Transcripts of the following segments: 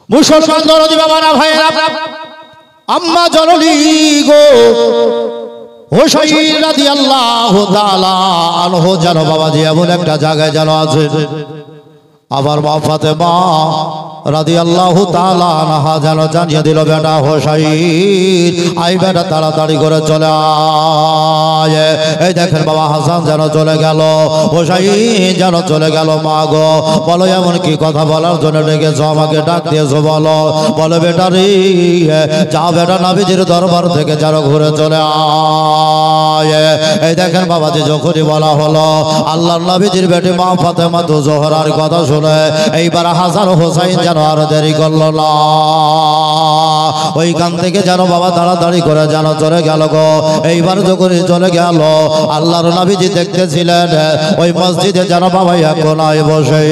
মুসলমান দরদি বাবারা ভাইরা, আম্মা জননী গো হুসাইন রাদিয়াল্লাহু তাআলা আনহু যেন বাবাজি এমন একটা জায়গায় যেন আছে। আবার মা ফাতেমা রাদিয়াল্লাহু তাআলা আনহা যেন জানিয়ে দিল, বেটা হুসাইন আই বেটা তাড়াতাড়ি করে চলে আয়। এই দেখেন বাবা হাসান যেন চলে গেল, হুসাইন যেন চলে গেল। মা গো বলো এমন কি কথা বলার জন্য ডেকেছো, আমাকে ডাক দিয়েছো বলো। বলে বেটা রে যা বেটা নবীজির দরবার থেকে যেন ঘুরে চলে আয়। এই দেখেন বাবাজি যখনই বলা হলো আল্লাহর নবীজির বেটি মা ফাতেমা তো জোহরার কথা শুনে এইবার হাসান হুসাইন যেন আর দেরি করলো না, ওইখান থেকে যেন বাবা তাড়াতাড়ি করে যেন চলে গেল গো। এইবার যখনই চলে গেল আল্লাহর নবীজি দেখতেছিলেন ওই মসজিদে যেন বাবা এক কোনায় বসে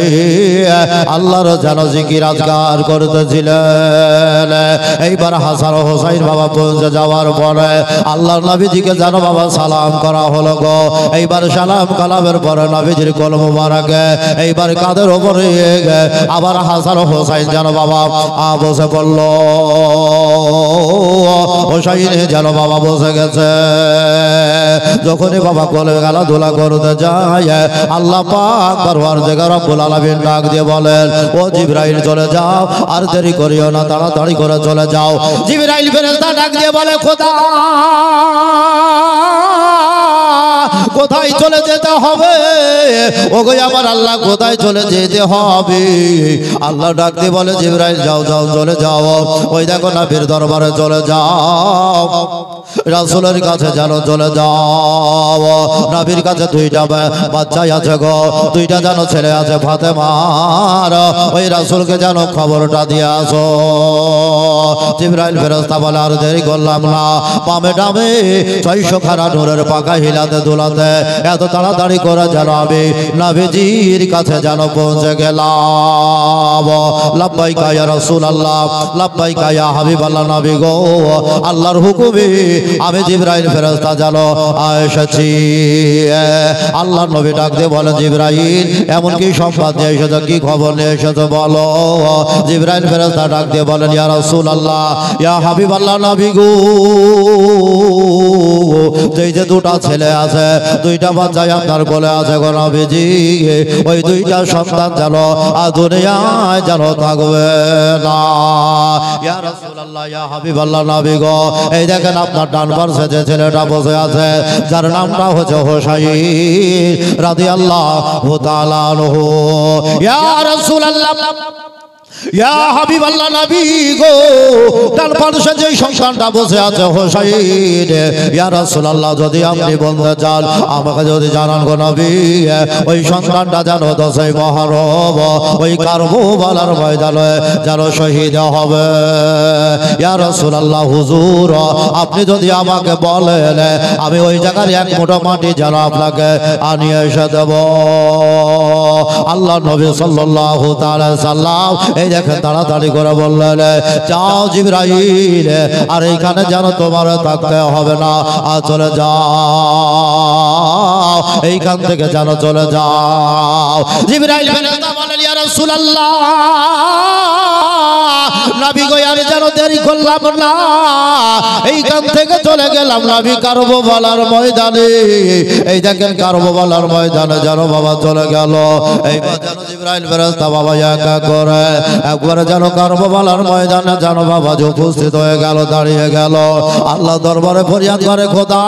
আল্লাহর যেন জিকির আজকার করতেছিলেন। এইবার হাসান হুসাইন বাবা পৌঁছে যাওয়ার পরে আল্লাহর নবীজিকে যেন বাবা সালাম করা হলো গো। এইবার সালাম কালামের পরে নবীজির কোল মুবারকে এইবার কাদের উপরে আবার হাসান হুসাইন যেন বাবা বসে পড়ল। হুসাইন যেন বাবা বসে গেছে। যখনই বাবা কোলে খেলাধুলা করতে যায় আল্লাহ পাক পরওয়ারদিগার রব্বুল আলামিন ডাক দিয়ে বলেন, ও জিবরাইল চলে যাও, আর দেরি করিও না, তাড়াতাড়ি করে চলে যাও। জিবরাইল ফেরেশতা ডাক দিয়ে বলে, খোদা কোথায় চলে যেতে হবে? ওগো আমার আল্লাহ কোথায় চলে যেতে হবে? আল্লাহ ডাক দিয়ে বলে, জিবরাইল যাও যাও চলে যাও, ওই দেখো নবীর দরবারে চলে যাও, রাসূলের কাছে জানো চলে যাও। নবীর কাছে দুইটা বাচ্চাই আছে গো, দুইটা জানো ছেলে আছে ফাতেমার, ওই রাসূলকে জানো খবরটা দিয়ে আসো। জিবরাইল ফেরেশতা বলে, আর দেরি করলাম না, বামে ডামে 600 খানা নূরের পাকা হিলাতে দুলাতে এত তাড়াতাড়ি করে যেন আমি নবীজির কাছে যেন পৌঁছে গেলাম। লাব্বাইকা ইয়া রাসূলুল্লাহ, লাব্বাইকা ইয়া হাবিবাল্লাহ। নবী গো আল্লাহর হুকুমে আমি জিবরাইল ফেরেশতা যেন এসেছি। আল্লাহর নবী ডাক দিয়ে বলে, জিবরাইল এমন কি সংবাদ নিয়ে এসেছো, কি খবর নিয়ে এসেছো বলো। জিবরাইল ফেরেশতা ডাক দিয়ে বলেন, ইয়া রাসূলুল্লাহ, ইয়া হাবিবাল্লাহ, নবী গো এই যে দুটা ছেলে আছে, দুইটা বাচ্চাই আপনার কোলে আছে গো নবীজি, ওই দুইটা সন্তান যেন দুনিয়ায় যেন থাকবে না। ইয়া রাসূলুল্লাহ, ইয়া হাবিবাল্লাহ, নবী গো এই দেখেন আপনার ডান পাশে যে ছেলেটা বসে আছে যার নামটা হচ্ছে হুসাইন রাদিয়াল্লাহু তাআলা আনহু। ইয়া রাসূলুল্লাহ, ইয়া হাবিবাল্লাহ, নবী গো ডান পাশে যে সন্তানটা বসে আছে হুসাইন, ইয়া রাসূলুল্লাহ যদি আপনি বলতে চান আমাকে যদি জানান গো নবী, ওই সন্তানটা যেন 10ই মুহররম ওই কারবালার ময়দানে যেন শহীদ হবে। ইয়া রাসূলুল্লাহ, হুজুর আপনি যদি আমাকে বলেন আমি ওই জায়গার এক মুঠো মাটি যেন আপনাকে আনিয়ে এসে দেব। আল্লাহ নবী সাল্লাল্লাহু তাআলা সাল্লাম এই দেখেন তাড়াতাড়ি করে বললেন, যাও জিবরাইল, আর এইখানে যেন তোমার থাকতে হবে না, আর চলে যাও, এইখান থেকে যেন চলে যাও। জিবরাইল ফেরেশতা বলেন, ইয়া রাসূলুল্লাহ, নবী গো আর যেন দেরি করলাম না, এইখান থেকে চলে গেলাম নবী কারবালার ময়দানে। এই দেখেন কারবালার ময়দানে যেন বাবা চলে গেল। এইবার যেন জিবরাইল ফেরেশতা বাবা একা করে একবারে যেন কারবালার ময়দানে যেন বাবা যে উপস্থিত হয়ে গেল, দাঁড়িয়ে গেল, আল্লাহ দরবারে ফরিয়াদ করে, খোদা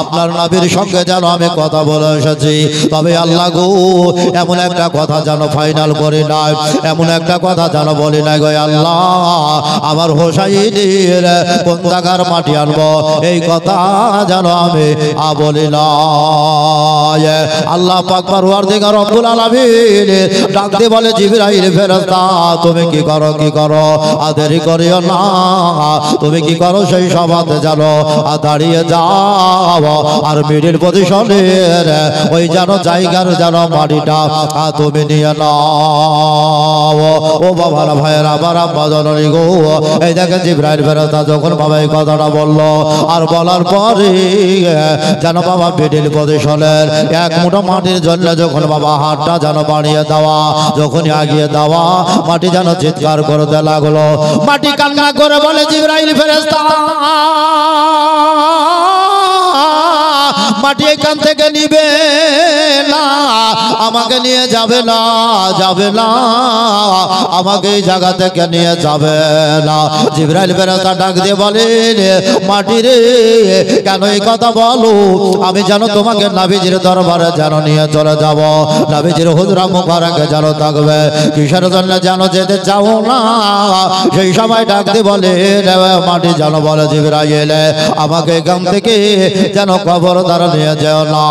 আপনার নবীর সঙ্গে যেন আমি কথা বলে এসেছি, তবে আল্লাহ গো এমন একটা কথা যেন ফাইনাল করি নাই, এমন একটা কথা যেন বলি নাই গো আল্লাহ, আমার হুসাইনের কোন জায়গার মাটি আনবো এই কথা যেন আমি বলি না। আল্লাহ পাক পরওয়ারদিগার রব্বুল আলামিন ডাক দিয়ে বলে, জিবরাইল ফেরেশতা তুমি কি করো, কি করো, দেরি করিও না, তুমি কি করো সেই সভাতে জানো দাঁড়িয়ে যাও, আর মিডিল পজিশনের ওই যেন জায়গার যেন মাটিটা তুমি নিয়ে নাও। ও বাবার ভাইয়ের আবার আব্বা জননী গো এই দেখেন জিবরাইল ফেরেশতা যখন বাবা এই কথাটা বলল আর বলার পরে যেন বাবা মিডিল পজিশনের এক মুঠো মাটির জন্য যখন বাবা হাতটা যেন বাড়িয়ে দেওয়া যখনই আগিয়ে দেওয়া মাটি যেন চিৎকার করতে লাগলো মাটি কান্না করে বলে জিবরাইল ফেরেশতা মাটি এখান থেকে নিবে না আমাকে নিয়ে যাবে না আমাকে এই জায়গা থেকে নিয়ে যাবে না জিবরাইল ফেরেশতা ডাক দিয়ে বলেন মাটি রে কেন এই কথা বলো আমি যেন তোমাকে নবীজির দরবারে যেন নিয়ে চলে যাব নবীজির হুজরা মুবারকে যেন থাকবে কিসের জন্য যেন যেতে চাও না সেই সময় ডাক দিয়ে বলে মাটি যেন বলে জিবরাইল আমাকে এখান থেকে যেন কবর দ্বারা নিয়ে যাও না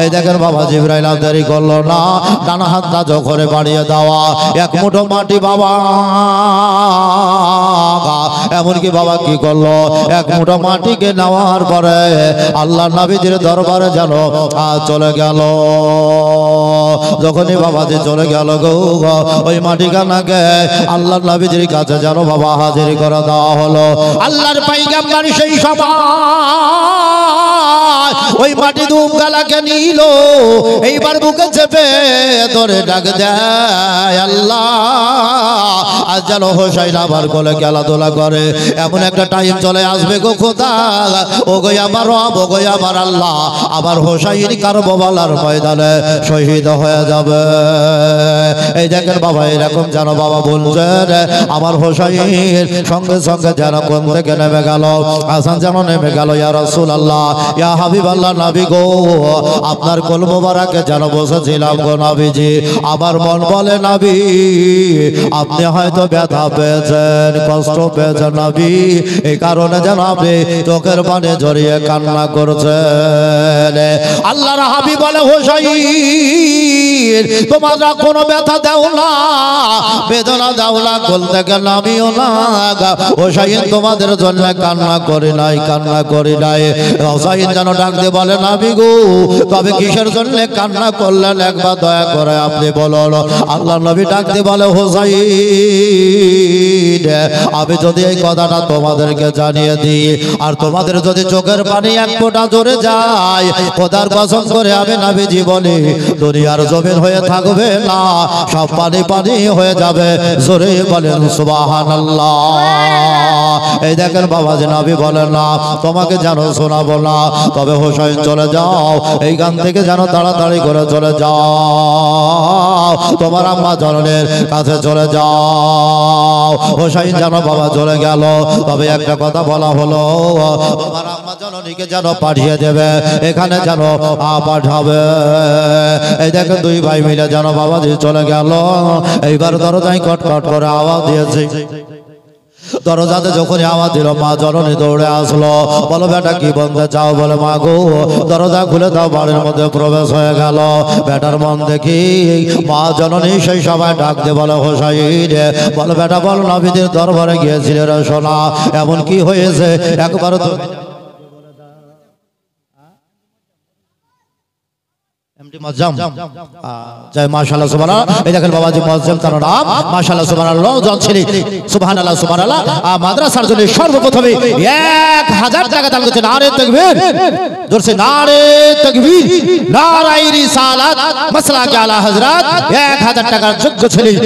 এই দেখেন বাবা জিবরাইল আর দেরি করলো না ডানা হাতটা যখন বাড়িয়ে দেওয়া এক মুঠো মাটি বাবা এমনকি বাবা কি করলো এক মুঠো মাটিকে নেওয়ার পরে আল্লাহ নবীজির দরবারে যেন চলে গেল যখনই বাবাজি চলে গেল গো ওই মাটিখানাকে আল্লাহ নবীজির কাছে যেন বাবা হাজির করে দেওয়া হলো আল্লাহর পয়গম্বর সেই সময় ওই মাটি ধুম গালাকে নিল এইবার বুকে চেপে ধরে ডাক দেয় আল্লাহ আজ যেন হোসাইন আবার কোলে খেলাধুলা করে এমন একটা টাইম চলে আসবে গো খোদা ও গো আমার রব ও গো আমার আল্লাহ আবার হোসাইন কারবালার ময়দানে শহীদ হয়ে যাবে এই দেখেন বাবা এরকম যেন বাবা বলছেন আমার হোসাইন সঙ্গে সঙ্গে যেন কোন থেকে নেমে গেল হাসান যেন নেমে গেল ইয়া রাসূলুল্লাহ ইয়া হাবিবাল্লাহ নবী গো আপনার কোল মোবারকে যেন বসেছিলাম গো নবীজি আমার মন বলে নবী আপনি হয়তো ব্যথা পেয়েছেন কষ্ট পেয়েছেন নবী এই কারণে যেন আপনি চোখের পানি জড়িয়ে কান্না করছেন আল্লাহর হাবিব বলে হোসাইন তোমরা কোনো ব্যথা দাও না বেদনা দাও না কোল থেকে নামিও না হোসাইন তোমাদের জন্য কান্না করি নাই হোসাইন যেন ডাক দিয়ে বলে নবী গো তবে কিসের জন্য কান্না করলেন একবার দয়া করে আপনি বলুন আল্লাহ নবী ডাক দিয়ে বলে হোসাইন আমি যদি এই কথাটা তোমাদেরকে জানিয়ে দিই আর তোমাদের যদি চোখের পানি এক ফোঁটা জোরে যায় খোদার কসম করে আমি নবীজি বলি দুনিয়ার জমিন হয়ে থাকবে না সব পানি পানি হয়ে যাবে জোরে বলেন সুবহানাল্লাহ এই দেখেন বাবা যে নবী বলেন না তোমাকে যেন শোনাবো না তবে হোসাইন চলে যাও এইখান থেকে যেন তাড়াতাড়ি করে চলে যাও তোমার আম্মা জননের কাছে চলে যাও হোসাইন যেন বাবা চলে গেল তবে একটা কথা বলা হলো তোমার আম্মা জননীকে যেন পাঠিয়ে দেবে এখানে যেন পাঠাবে এই দেখেন দুই ভাই মিলে যেন বাবা দিয়ে চলে গেল এইবার দরজায় কটকট করে আওয়াজ দিয়েছে দরজাতে যখনই আওয়াজ দিল মা জননী দৌড়ে আসলো বলো বেটা কি বলতে চাও বলে মা গো দরজা খুলে দাও বাড়ির মধ্যে প্রবেশ হয়ে গেল বেটার মন দেখি মা জননী সেই সময় ডাক দিয়ে বলে হোসাইন বলো বেটা বল নবীদের দরবারে গিয়েছিলে রে সোনা এমন কি হয়েছে একবার তো মাশাআল্লাহ সুবহানাল্লাহ এই দেখেন বাবাজি মুয়াজ্জিম তার নাম মাশাআল্লাহ সুবহানাল্লাহ জানছিলেন সুবহানাল্লাহ সুবহানাল্লাহ মাদ্রাসার জন্য সর্বপ্রথমে 1000 টাকা দান করেছেন নারে তাকবীর জোরসে নারে তাকবীর নারায়ে রিসালাত মাসলাকে আলা হযরত 1000 টাকার যোগ্য ছিলেন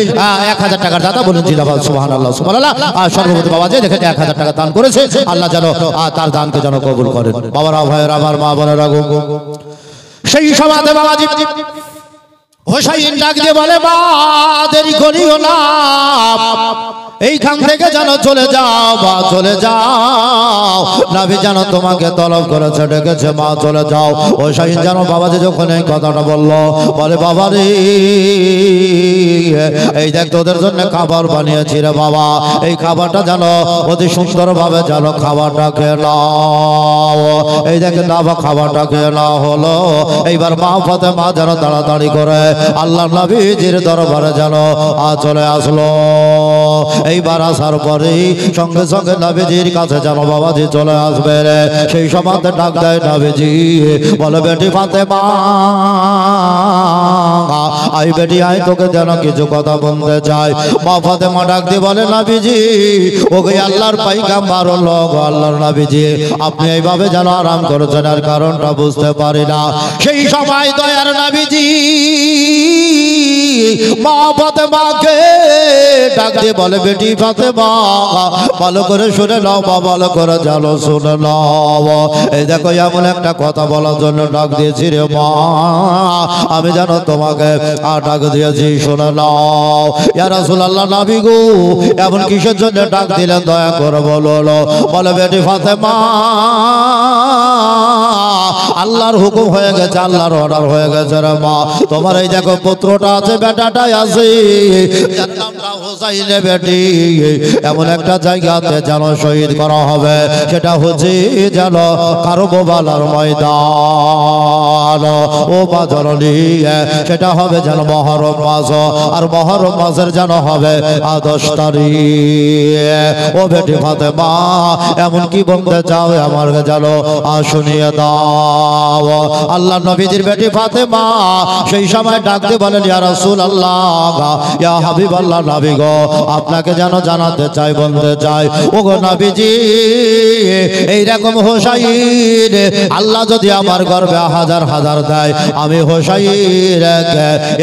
1000 টাকার দাতা বলেন জিন্দাবাদ সুবহানাল্লাহ সুবহানাল্লাহ সর্বপ্রথম বাবাজি দেখেন 1000 টাকা দান করেছে আল্লাহ যেন তার দানকে যেন কবুল করেন বাবারা ভাইয়েরা আমার মা বোনেরা গো সেই সমাজে বাবাজি হোসাইন ডাক দিয়ে বলে মা দেরি করিও না এইখান থেকে যেন চলে যাও বা চলে যাও নবী যেন তোমাকে তলব করেছে ডেকেছে মা চলে যাও হোসাইন যেন বাবাজি যখন এই কথাটা বললো বলে বাবা রে এই দেখ তোদের জন্য খাবার বানিয়েছি রে বাবা এই খাবারটা যেন অতি সুন্দর ভাবে যেন খাবারটা খেয়ে নাও এই দেখে বাবা খাবারটা খেয়ে না হলো এইবার মা ফাতেমা যেন তাড়াতাড়ি করে আল্লাহ নবীজির দরবারে যেন চলে আসলো এইবার আসার পরেই সঙ্গে সঙ্গে নবীজির কাছে যেন বাবাজি চলে আসবে সেই সময় ডাক দেয় নবীজি বলে বেটি ফাতেমা আই বেটি আই তোকে যেন কিছু কথা বলতে চাই। মা ফাতেমা ডাক দিয়ে বলে নবীজি ওগো আল্লাহর পয়গম্বর লোক আল্লাহর নবীজি আপনি এইভাবে যেন আরাম করেছেন আর কারণটা বুঝতে পারি না। সেই সময় দয়ার নবীজি মা ফাতেমাকে ডাক দিয়ে বলে বেটি ফাতেমা ভালো করে শুনে নাও বা ভালো করে জানো শুনে নাও। এই দেখো এমন একটা কথা বলার জন্য ডাক দিয়েছি রে মা, আমি জানো তোমাকে ডাক দিয়েছি শুনে নাও। ইয়া রাসূলুল্লাহ নবী গো এমন কিসের জন্য ডাক দিলেন দয়া করে বলো। বলে বেটি ফাতেমা আল্লাহর হুকুম হয়ে গেছে, আল্লাহর অর্ডার হয়ে গেছে রে মা। তোমার এই দেখো পুত্রটা আছে বেটাটাই আছে যার নামটা হোসাইন বেটি, এমন একটা জায়গাতে যেন শহীদ করা হবে সেটা হচ্ছে যেন কারবালার ময়দান। ও মা জননী সেটা হবে যেন মহরম মাস, আর মহরম মাসের যেন হবে 10 তারিখ। ও বেটি ফাতেমা এমন কি বলতে চাও আমাকে জানো শুনিয়ে দাও। আল্লাহ নবীজির বেটি ফাতেমা সেই সময় ডাকতে বলেন ইয়া রাসূলুল্লাহ ইয়া হাবিবাল্লাহ নবী গো আপনাকে যেন জানাতে চাই বলতে চাই ও গো নবীজি এইরকম হোসাইন আল্লাহ যদি আমার গর্ভে হাজার হাজার দেয় আমি হোসাইন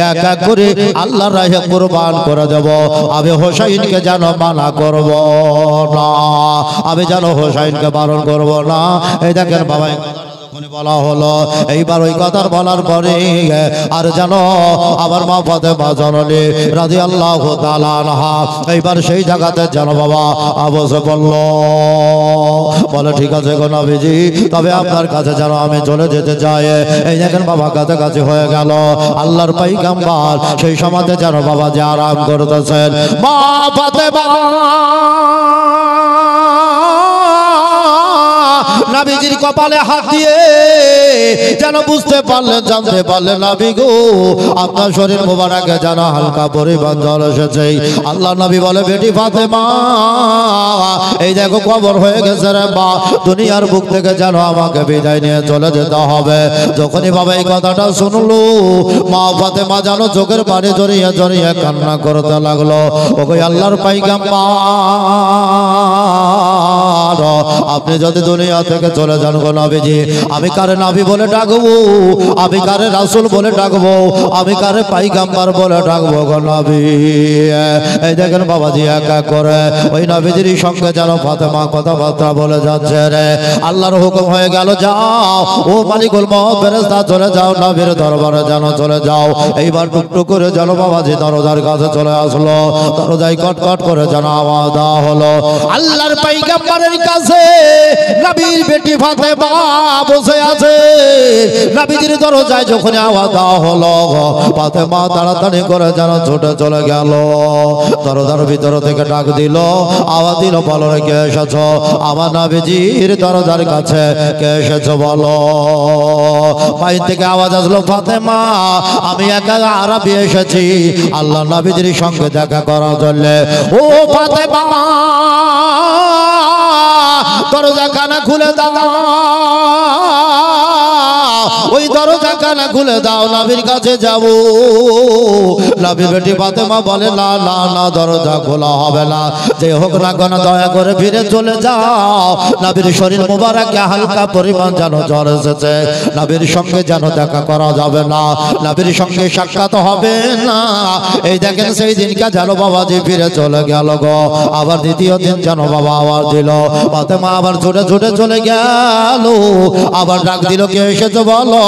এক এক করে আল্লাহর রাহে কুরবান করে দেব। আমি হোসাইনকে যেন মানা করব না, আমি যেন হোসাইনকে বারণ করব না। এই দেখেন বাবা বলা হলো এইবার ওই কথার বলার পরে আর জানো আমার মা ফাতেমা জননী রাদিয়াল্লাহু তাআলা আনহা এইবার সেই জায়গাতে জানো বাবা বসে বলল বলে ঠিক আছে গো নবীজি তবে আপনার কাছে যেন আমি চলে যেতে চাই। এই দেখেন বাবা কাছাকাছি হয়ে গেল আল্লাহর পয়গম্বর সেই সময়তে যেন বাবা যে আরাম করতেছেন। মা ফাতেমা নবীজির কপালে হাত দিয়ে যেন বুঝতে পারলেন জানতে পারলেন নবী গো আপনার শরীর মোবারকে যেন হালকা পরিমাণ জল এসেছে। আল্লাহ নবী বলে বেটি ফাতেমা এই দেখো কবর হয়ে গেছে রে মা, দুনিয়ার বুক থেকে যেন আমাকে বিদায় নিয়ে চলে যেতে হবে। যখনই বাবা এই কথাটা শুনলো মা ফাতেমা যেন চোখের পানি জড়িয়ে জড়িয়ে কান্না করতে লাগলো। ওগো আল্লাহর পয়গম্বর আপনি যদি দুনিয়া থেকে চলে যান গো নবীজি আমি কারে নবী বলে ডাকবো, আমি কারে রাসূল বলে ডাকবো, আমি কারে পয়গম্বর বলে ডাকবো গো নবী। এই দেখেন বাবাজি এক এক করে ওই নবীজির সঙ্গে যেন ফাতেমা কথাবার্তা বলে যাচ্ছে রে। আল্লাহর হুকুম হয়ে গেল যাও ও মালিকুল মউত ফেরেশতা চলে যাও নবীর দরবারে যেন চলে যাও। এইবার টুকটুক করে যেন বাবাজি দরজার কাছে চলে আসলো, দরজায় কটকট করে যেন আওয়াজ দেওয়া হলো আল্লাহর পয়গম্বরের কাছে নবীর বেটি ফাতেমা বসে আছে। নবীজির দরজায় যখন আওয়াজ দেওয়া হলো ফাতেমা তাড়াতাড়ি করে যেন ছুটে চলে গেল। দরজার ভিতর থেকে ডাক দিল আওয়াজ দিল বলো রে কে এসেছ? আমার নবীজির দরজার কাছে কে এসেছ বলো। বাইরে থেকে আওয়াজ আসলো ফাতেমা আমি একা আরবি এসেছি আল্লাহ নবীজির সঙ্গে দেখা করার জন্য। ও ফাতেমা দরজা খানা খুলে দাও, ওই দরজা খানা খুলে দাও নবীর কাছে যাব। নবীর বেটি ফাতেমা বলে না না না দরজা খোলা হবে না, যে হোক না কেন দয়া করে ফিরে চলে যাও। নবীর শরীর মোবারকে হালকা পরিমাণ যেন জ্বর এসেছে, নবীর সঙ্গে যেন দেখা করা যাবে না, নবীর সঙ্গে সাক্ষাৎ হবে না। এই দেখেন সেই দিনকে যেন বাবাজি ফিরে চলে গেল গো। আবার দ্বিতীয় দিন যেন বাবা আওয়াজ দিল ফাতেমা আবার ছুটে ছুটে চলে গেল। আবার ডাক দিল কে এসেছে বলো।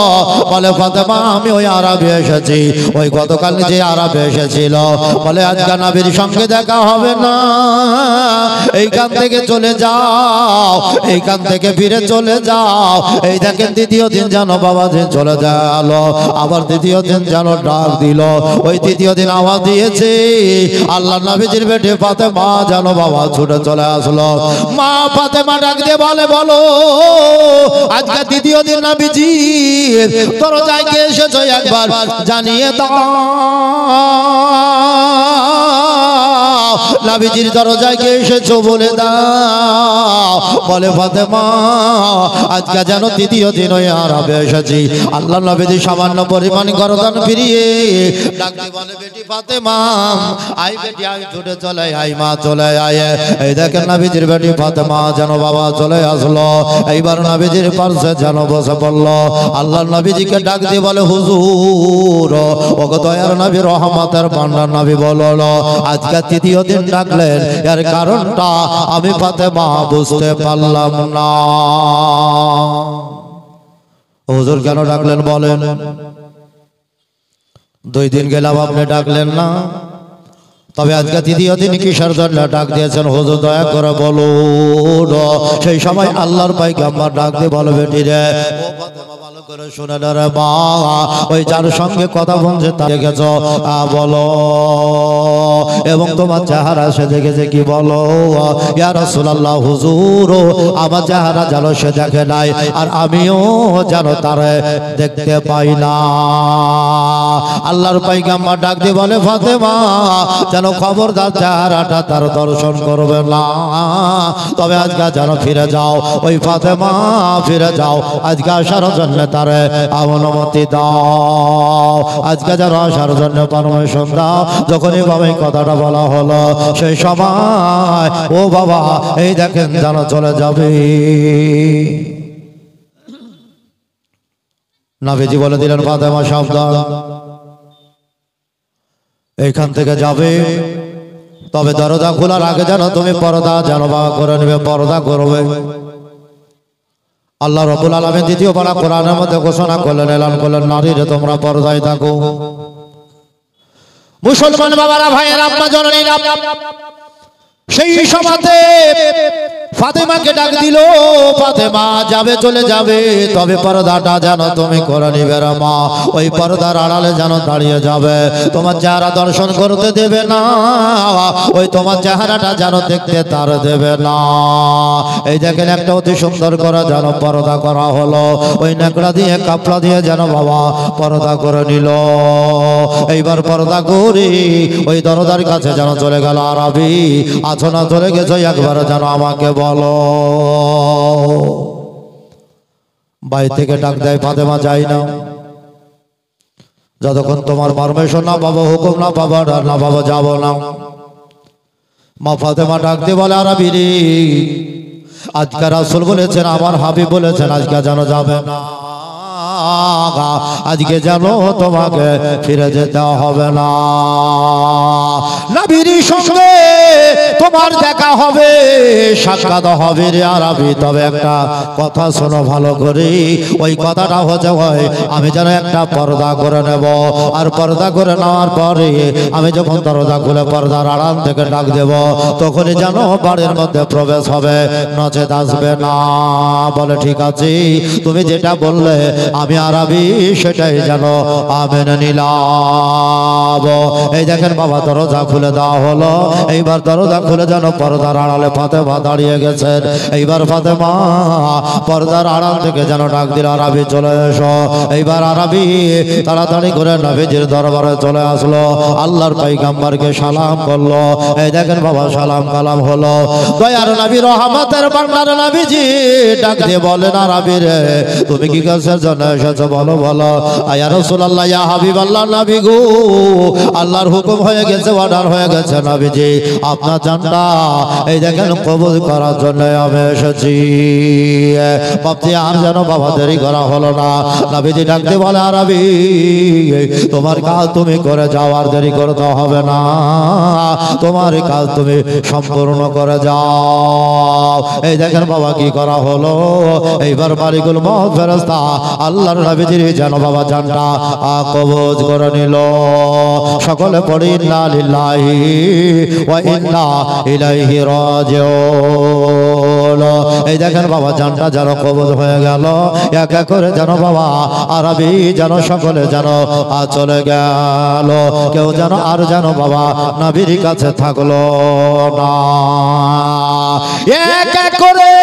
বলে ফাতেমা আমি ওই আরবে এসেছি, ওই গতকাল যে আরবে এসেছিল। বলে আজকে নবীর সঙ্গে দেখা হবে না, এইখান থেকে চলে যাও, এইখান থেকে ফিরে চলে যাও। এই দেখেন দ্বিতীয় দিন যেন বাবা যে চলে গেল। আবার দ্বিতীয় দিন যেন ডাক দিল, ওই তৃতীয় দিন আওয়াজ দিয়েছে আল্লাহ নবীজির বেটি ফাতেমা যেন বাবা ছুটে চলে আসলো। মা ফাতেমা ডাক দিয়ে বলে বলো আজকে দ্বিতীয় দিন নবীজি দরজায় কে এসেছো একবার জানিয়ে দাও। নবীজির দরজায় গিয়ে এসেছো বলে দাও। বলে ফাতেমা আজকে যেন তৃতীয় দিন হয়ে আরামে এসেছি। আল্লাহ নবীজি সামান্য পরিমাণ গরদান ফিরিয়ে ডাকতে বলে বেটি ফাতেমা আই বেটি আই ছুটে চলে আই মা চলে আয়। এই দেখেন নবীজির বেটি ফাতেমা যেন বাবা চলে আসলো। এইবার নবীজির পাশে যেন বসে পড়লো। আল্লাহ নবীজিকে ডাক দিয়ে বলে হুজুর ওগো দয়ার নবী রহমতের ভান্ডার নবী বললো আজকে তৃতীয় দিন ডাকলেন এর কারণটা আমি ফাতেমা বুঝতে পারলাম না। হুজুর কেন ডাকলেন বলেন? 2 দিন গেলাম আপনি ডাকলেন না, তবে আজকে তৃতীয় দিন কিসের জন্য ডাক দিয়েছেন হুজুর দয়া করে বলুন। সেই সময় আল্লাহর পয়গম্বর ডাক দিয়ে বলে বেটি রে ও ফাতেমা ভালো করে শুনে না রে মা, ওই যার সঙ্গে কথা বলছে তা দেখেছো বলো, এবং তোমার চেহারা সে দেখেছে কি বলো? ইয়া রাসূলুল্লাহ হুজুর আমার চেহারা যেন সে দেখে নাই আর আমিও যেন তারে দেখতে পাই না। আল্লাহর পয়গম্বর ডাক দিয়ে বলে ফাতেমা যেন খবরদার চেহারাটা তার দর্শন করবে না, তবে আজকে যেন ফিরে যাও। ওই ফাতেমা ফিরে যাও, আজকে আসার জন্য তারে অনুমতি দাও, আজকে যেন আসার জন্য পারমিশন দাও। যখন এইভাবে কথাটা বলা হলো সেই সময় ও বাবা এই দেখেন যেন চলে যাবে। নবীজি বলে দিলেন ফাতেমা সাবধান, এইখান থেকে যাবে, তবে দরজা খোলার আগে যেন তুমি পর্দা যেন বাবা করে নেবে, পর্দা করবে। আল্লাহ রাব্বুল আলামিন দ্বিতীয় পারা কোরআনের মধ্যে ঘোষণা করলেন, এলান করলেন নারীরে তোমরা পর্দায় থাকো। মুসলমান বাবারা ভাইয়েরা আম্মা জননীরা সেই সময়তে ফাতেমাকে ডাক দিল, ফাতেমা যাবে চলে যাবে, তবে পর্দাটা যেন তুমি করে নিবে রে মা। ওই পর্দার আড়ালে যেন দাঁড়িয়ে যাবে, তোমার চেহারা দর্শন করতে দেবে না, ওই তোমার চেহারাটা যেন দেখতে তার দেবে না। এই দেখেন একটা অতি সুন্দর করে যেন পর্দা করা হলো, ওই নেকড়া দিয়ে কাপড়া দিয়ে যেন বাবা পর্দা করে নিল। এইবার পর্দা করি ওই দরজার কাছে যেন চলে গেল। আরবি আছো না চলে গেছো একবার যেন আমাকে বলো। বাড়ি থেকে ডাক দেয় ফাতেমা যাই না, যতক্ষণ তোমার পারমিশন না পাবো, হুকুম না পাবো না পাবো যাবো না। মা ফাতেমা ডাক দিয়ে বলে আরবি রে আজকে রাসূল বলেছেন, আমার হাবিব বলেছেন আজকে যেন যাবে না, আজকে যেন তোমাকে ফিরে যেতে হবে না। নবীর সঙ্গে তোমার দেখা হবে, সাক্ষাৎ হবে রে আরবি, তবে একটা কথা শোনো ভালো করে। ওই কথাটা হচ্ছে আমি যেন একটা পর্দা করে নেব, আর পর্দা করে নেওয়ার পরে আমি যখন দরজা খুলে পর্দার আড়াল থেকে ডাক দেব তখনই যেন বাড়ির মধ্যে প্রবেশ হবে, নচেত আসবে না। বলে ঠিক আছে, তুমি যেটা বললে আমি আরবি সেটাই যেন মেনে নিলাম। এই দেখেন বাবা দরজা খুলে দেওয়া হলো। এইবার দরজা খুলে যেন পর্দার আড়ালে ফাতেমা দাঁড়িয়ে গেছেন। এইবার ফাতেমা পর্দার আড়াল থেকে যেন ডাক দিল আরবি চলে এসো। এইবার আরবি তাড়াতাড়ি করে নবীজির দরবারে চলে আসলো, আল্লাহর পয়গম্বরকে সালাম করলো। এই দেখেন বাবা সালাম কালাম হলো। দয়ার নবী রহমতের ভান্ডার নবীজি ডাক দিয়ে বলেন আরবি রে তুমি কি কাজের জন্য এসেছো বলো বলো। ইয়া রাসূলুল্লাহ ইয়া হাবিবাল্লাহ নবী গো আল্লাহর হুকুম হয়ে গেছে, অর্ডার হয়ে গেছে নবীজি, আপনার জানটা এই দেখেন কবুল করার জন্য আমি এসেছি। ভাবছি আর যেন বাবা দেরি করা হলো না। নবীজি ডাকতে বলে আরবি তোমার কাজ তুমি করে যাও, আর দেরি করতে হবে না, তোমার কাজ তুমি সম্পূর্ণ করে যাও। এই দেখেন বাবা কি করা হলো। এইবার মালিকুল মউত ফেরেশতা আল্লাহর নবীজির যেন বাবা জানটা কবজ করে নিল। সকলে পড়ি ইন্না লিল্লাহি ওয়া ইন্না ইলাইহি রাজিউন। এই দেখেন বাবা জানটা যেন কবজ হয়ে গেল। এক এক করে যেন বাবা আরবি যেন সকলে যেন চলে গেল, কেউ যেন আর যেন বাবা নবীর কাছে থাকলো না। এক এক করে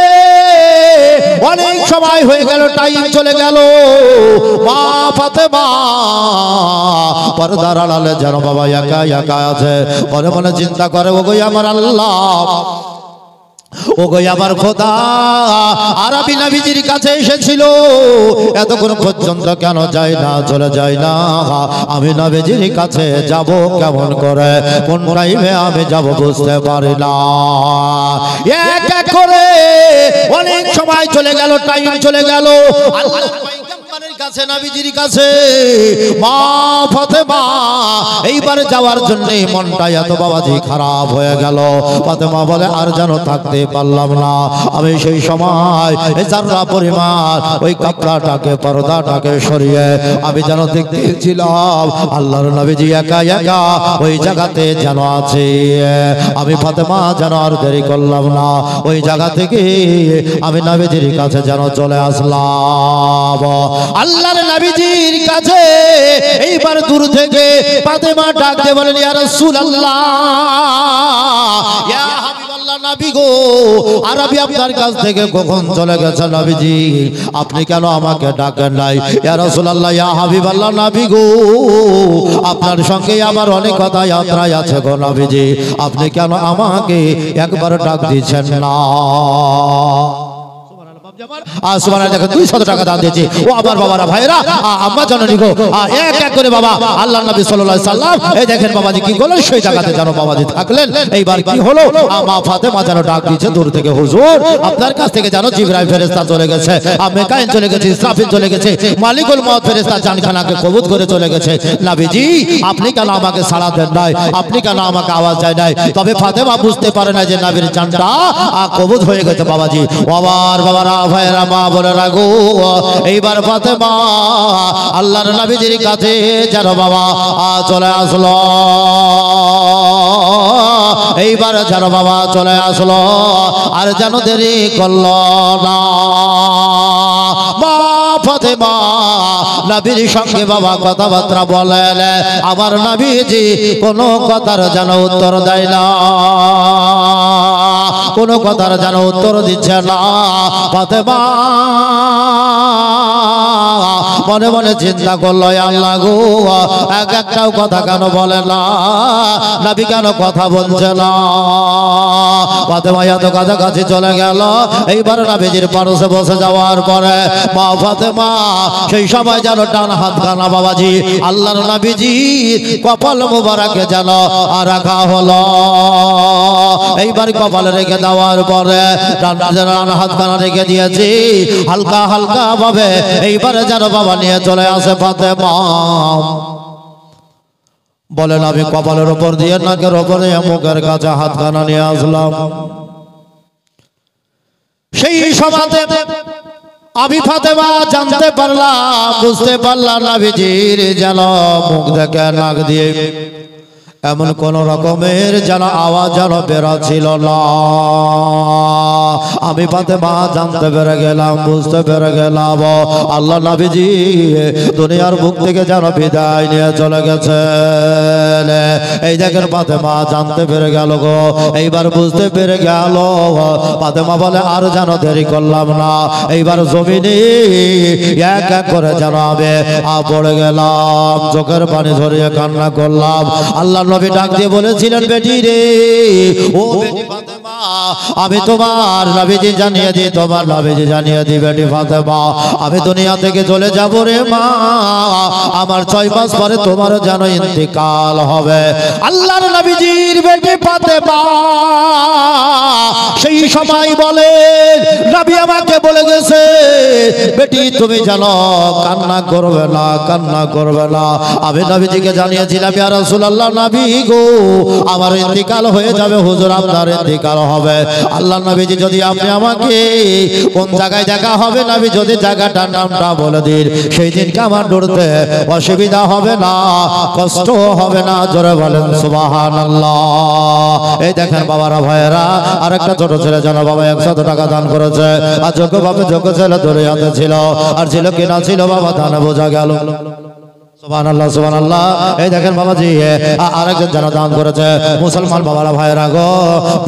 অনেক সময় হয়ে গেল, টাইম চলে গেল। মা ফাতেমা পর্দার আড়ালে যেন বাবা একা একা আছে, মনে মনে চিন্তা করে, ওগো আমার আল্লাহ, ওগো আমার খোদা, আরবি নবীজির কাছে এসেছিল, এতক্ষণ পর্যন্ত কেন যায় না, চলে যায় না? আমি নবীজির কাছে যাব কেমন করে, কোন টাইমে আমি যাব বুঝতে পারি না। এক এক করে অনেক সময় চলে গেল, টাইম চলে গেল। আল্লাহ পয়গম্বরের কাছে, নবীজির কাছে মা ফাতেমা এইবারে যাওয়ার জন্য মনটা এত বাবাজি খারাপ হয়ে গেল। ফাতেমা বলে, আর যেন থাকতে পারলাম না। আমি সেই সময় যারা পরিমাণ ওই কাপড়াটাকে, পর্দাটাকে সরিয়ে আমি যেন দেখতেছিলাম আল্লাহর নবীজি একা একা ওই জায়গাতে যেন আছে। আমি ফাতেমা যেন আর দেরি করলাম না, ওই জায়গা থেকে আমি নবীজির কাছে যেন চলে আসলাম। আল্লাহর নবীজির কাছে এইবার দূর থেকে ফাতেমা ডাক দিয়ে বলেন, ইয়া রাসূলুল্লাহ, ইয়া হাবিবাল্লাহ, নবী গো, আরবি আপনার কাছ থেকে কখন চলে গেছে নবীজি? আপনি কেন আমাকে ডাকেন নাই? ইয়া রাসূলুল্লাহ, ইয়া হাবিবাল্লাহ, নবী গো, আপনার সঙ্গে আমার অনেক কথা যাত্রায় আছে গো নবীজি, আপনি কেন আমাকে একবার ডাক দিচ্ছেন না? দেখো 200 টাকা দান দিয়েছি। ও আমার বাবারা, ভাইরা, আম্মা জননী গো, এক এক করে বাবা আল্লাহ নবী সাল্লাল্লাহু আলাইহি সাল্লাম এই দেখেন বাবাজি কি করলেন, সেই জায়গাতে যেন বাবাজি থাকলেন। এইবার কি হলো, মা ফাতেমা যেন ডাক দিয়েছে দূর থেকে, হুজুর আপনার কাছ থেকে যেন জিবরাইল ফেরেশতা চলে গেছে, মিকাইল চলে গেছে, ইসরাফিল চলে গেছে, মালিকুল মউত ফেরেশতা জানখানাকে কবুজ করে চলে গেছে। নবীজি আপনি কেন আমাকে সাড়া দেন নাই, আপনি কেন আমাকে আওয়াজ দেন নাই? তবে ফাতেমা বুঝতে পারে না যে নবীর জানটা কবুজ হয়ে গেছে বাবাজি। আমার বাবারা, ভাইরা, মা বলে রাখো, এইবার ফাতেমা আল্লাহর নবীজির কাছে যেন বাবা চলে আসলো। এইবার যেন বাবা চলে আসলো, আর যেন দেরি করল না। মা ফাতেমা নবীর সঙ্গে বাবা কথাবার্তা বলেন, আমার নবীজি কোনো কথার যেন উত্তর দেয় না, কোনো কথার যেন উত্তর দিচ্ছে না। ফাতেমা মনে মনে চিন্তা করলো, আল্লাহ গো, একটাও কথা কেন বলে না, নবী কেন কথা বলছে না? ফাতেমা এত কাছাকাছি চলে গেল। এইবার নবীজির পাশে বসে যাওয়ার পরে মা ফাতেমা সেই সময় যেন ডান হাত খানা বাবাজি আল্লাহর নবীজি কপাল মুবারকে যেন রাখা হলো। এইবার কপালে রেখে দেওয়ার পরে ডান হাত খানা রেখে দিয়েছি, হালকা হালকা ভাবে এইবারে যেন বাবা নিয়ে চলে আসে ফাতেমা। বলেন, আমি কপালের উপর দিয়ে নাকের উপরে মুখের কাছে হাতখানা নিয়ে আসলাম। সেই সময়তে আমি ফাতেমা জানতে পারলাম, বুঝতে পারলাম নবীজির যেন মুখ থেকে নাক দিয়ে এমন কোন রকমের যেন আওয়াজ যেন বেরোচ্ছিল না। আমি ফাতেমা জানতে পেরে গেলাম, বুঝতে পেরে গেলাম আল্লাহ নবীজি দুনিয়ার বুক থেকে যেন বিদায় নিয়ে চলে গেছে। এই দেখেন ফাতেমা জানতে পেরে গেল গো, এইবার বুঝতে পেরে গেল। ফাতেমা বলে, আর যেন দেরি করলাম না। এইবার জমিনে এক এক করে যেন আমি পড়ে গেলাম, চোখের পানি ঝরিয়ে কান্না করলাম। আল্লাহ নবী ডাক দিয়ে বলেছিলেন, বেটি রে, ও বেটি ফাতেমা, আমি তোমার নবীজি জানিয়ে দিই, তোমার নবীজি জানিয়ে দিই বেটি ফাতেমা, আমি দুনিয়া থেকে চলে যাব রে মা, আমার 6 মাস পরে তোমার যেন ইন্তেকাল হবে। আল্লাহর নবীজির বেটি ফাতেমা সেই সময় বলে, নবী আমাকে বলে গেছে, বেটি তুমি জানো কান্না করবে না, কান্না করবে না। আমি নবীজিকে জানিয়েছিলাম, ইয়া রাসূলুল্লাহ, নবী গো, আমার ইন্তেকাল হয়ে যাবে, হুজুর আপনার ইন্তেকাল হবে। আল্লাহ নবীজি যদি আপনি আমাকে কোন জায়গায় দেখা হবে, নবী যদি জায়গাটার নামটা বলে দিন, সেই দিনকে আমার ডরতে অসুবিধা হবে না, কষ্ট হবে না। জোরে বলেন সুবহানাল্লাহ। এই দেখেন বাবারা, ভাইয়েরা, আরেকটা ছোট ছেলে যেন বাবা 100 টাকা দান করেছে। আর যোগ্য বাপে যোগ্য ছেলে ধরে হাতে ছিল, আর ছিল কিনা ছিল বাবা ধানে বোঝা গেল। সুবহানাল্লাহ সুবহানাল্লাহ। এই দেখেন বাবাজি আরেকজন যেন দান করেছে। মুসলমান বাবারা ভাইরা গো,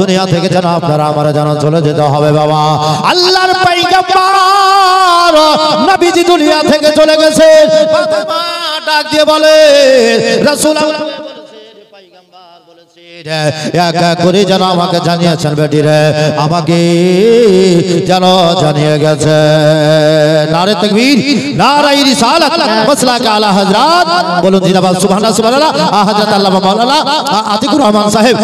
দুনিয়া থেকে যেন আপনারা আমার যেন চলে যেতে হবে বাবা। আল্লাহর পয়গম্বর নবীজি দুনিয়া থেকে চলে গেছে। ফাতেমা ডাক দিয়ে বলে রাসূল এক এক করে যেন আমাকে জানিয়েছেন বেটি রে, আমাকে যেন জানিয়ে গেছে। নারে তাকবীর, নারে রিসালাত, মাসলাক আলা হযরত, বলুন জিন্দাবাদ সুবহানাল্লাহ সুবহানাল্লাহ। হযরত আল্লামা মাওলানা আতিকুর রহমান সাহেব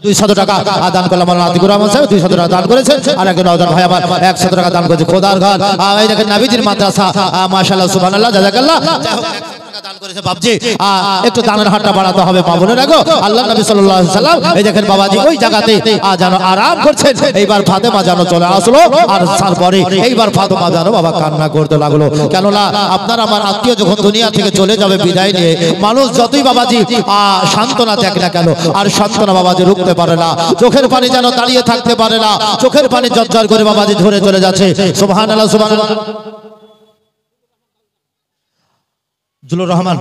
200 টাকা দান করলাম। মাওলানা আতিকুর রহমান সাহেব 200 টাকা দান করেছেন। আর একজন নওজোয়ান ভাই আমার 100 টাকা দান করেছে। খোদার ঘর, এই দেখেন নবীজির মাদ্রাসা, মাশাআল্লাহ সুবহানাল্লাহ জাযাকাল্লাহ। দান করেছে বাবজি, একটু দানের হাতটা বাড়াতে হবে মা বোনেরা গো। আল্লাহ নবী সাল্লাল্লাহু আলাইহি সাল্লাম এই দেখেন বাবাজি ওই জায়গাতে যেন আরাম করছেন। এইবার ফাতেমা যেন চলে আসলো, আর তারপরে এইবার ফাতেমা যেন বাবা কান্না করতে লাগলো। কেননা আপনার আমার আত্মীয় যখন দুনিয়া থেকে চলে যাবে বিদায় নিয়ে, মানুষ যতই বাবাজি সান্ত্বনা দেখ না কেন, আর সান্ত্বনা বাবাজি রুখতে পারে না। চোখের পানি যেন দাঁড়িয়ে থাকতে পারে না, চোখের পানি ঝরঝর করে বাবাজি ঝরে চলে যাচ্ছে। সুবহানাল্লাহ সুবহানাল্লাহ। জুলুর রহমান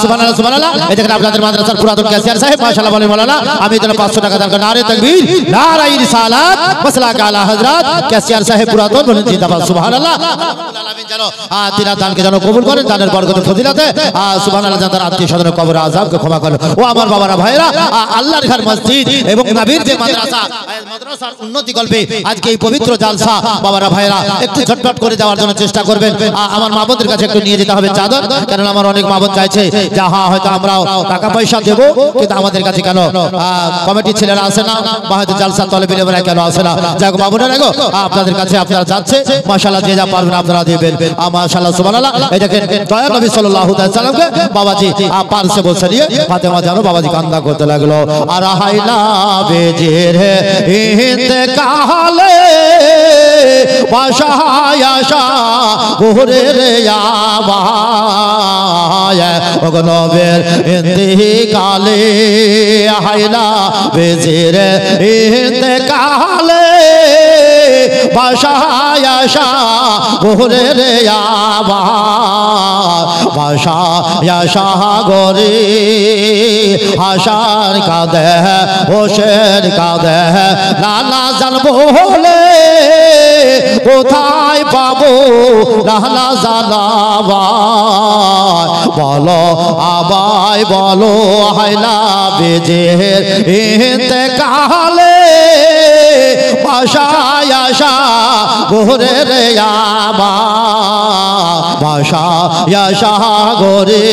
সুবহানাল্লাহ সুবহানাল্লাহ। এই দেখেন আপনাদের মাদ্রাসার পুরাতন ক্যাশিয়ার সাহেব মাশাআল্লাহ বলেন মাওলানা আমি যেন 500 টাকা দান করেন। নারে তাকবীর, নারে রিসালাত, মাসলাক আলা হযরত। ক্যাশিয়ার সাহেব পুরাতন বলেন জিন্দাবাদ সুবহানাল্লাহ। রব্বুল আলামিন যেন তিনার দানকে যেন কবুল করেন, দানের বরকতে ফজিলতে সুবহানাল্লাহ, যেন তার আত্মীয় স্বজনের কবর আযাবকে ক্ষমা করেন। ও আমার বাবারা ভাইরা, আল্লাহর ঘর মসজিদ এবং নবীর যে মাদ্রাসা, মাদ্রাসার উন্নতি কল্পে আজকে এই পবিত্র জালসা বাবারা ভাইরা একটু ঝটপট করে যাওয়ার জন্য চেষ্টা করবেন। আমার মা বোনদের কাছে একটু নিয়ে যেতে হবে চাদর, কারণ আমার অনেক মা বোন চাইছে যে হ্যাঁ হয়তো আমরাও টাকা পয়সা দেবো, কিন্তু আমাদের কাছে কেন কমিটির ছেলেরা আসে না, বা হয়তো জালসা তলবে লেবেরা কেন আসে না। যাই হোক বাবুরা গো, আপনাদের কাছে আপনারা যাচ্ছে মাশাআল্লাহ, যে যা পারবেন আপনারা দিবেন মাশাআল্লাহ সুবহানাল্লাহ। এই দেখেন দয়া নবী সাল্লাল্লাহু আলাইহি সাল্লামকে বাবাজি পারসে বসে নিয়ে ফাতেমা যেন বাবাজি কান্না করতে লাগলো। আর হাইলা বেজের ইন্তেকালে বাশায়াশা ঘুরে রে আবায় নবের ইন্তেকালে, হাইলা বেজের ইন্তেকালে বাশায়াশা ঘুরে রে আবায়, বাশায়াশা গরে হাসার কাঁদে হোসেন কাঁদে, লালা জানবো হলে কোথায় পাবো লালা জানাবা, বলো আবাই বলো হাইলা বেজের ইন্তেকালে বাশায়াশা ঘুরে রে আবার, বাশায়াশা ঘুরে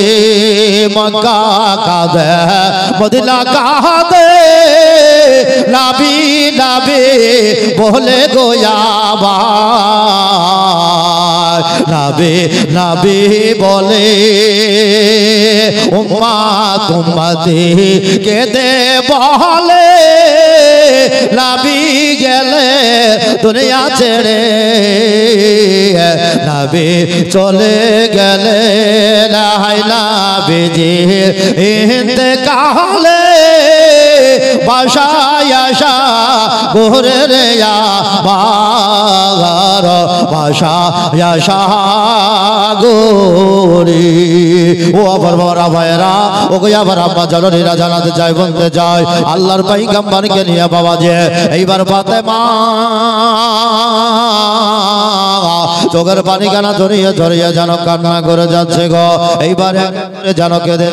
মক্কা কাঁদে মদিনা কাঁদে, নাবি নাবি বলে গোয়াবার, নাবি নাবি বলে উম্মাত উম্মতি কেঁদে বলে, নাবি গেলে দুনিয়া ছেড়ে, নাবি চলে গেলে হাইলা বেজের ইন্তেকালে বাশায়াশা ঘুরে রে আবার, বাশায়াশা ঘুরে। ও আবার বাবা ভাইরা, ও গো আবার আব্বা জননীরা জানাতে চাই, বলতে চাই আল্লাহর পয়গম্বরকে নিয়ে বাবা যে এইবার ফাতেমা চোখের পানি কানা ধরিয়ে ধরিয়ে যেন কান্না করে যাচ্ছে গো। এইবার যেন কেঁদে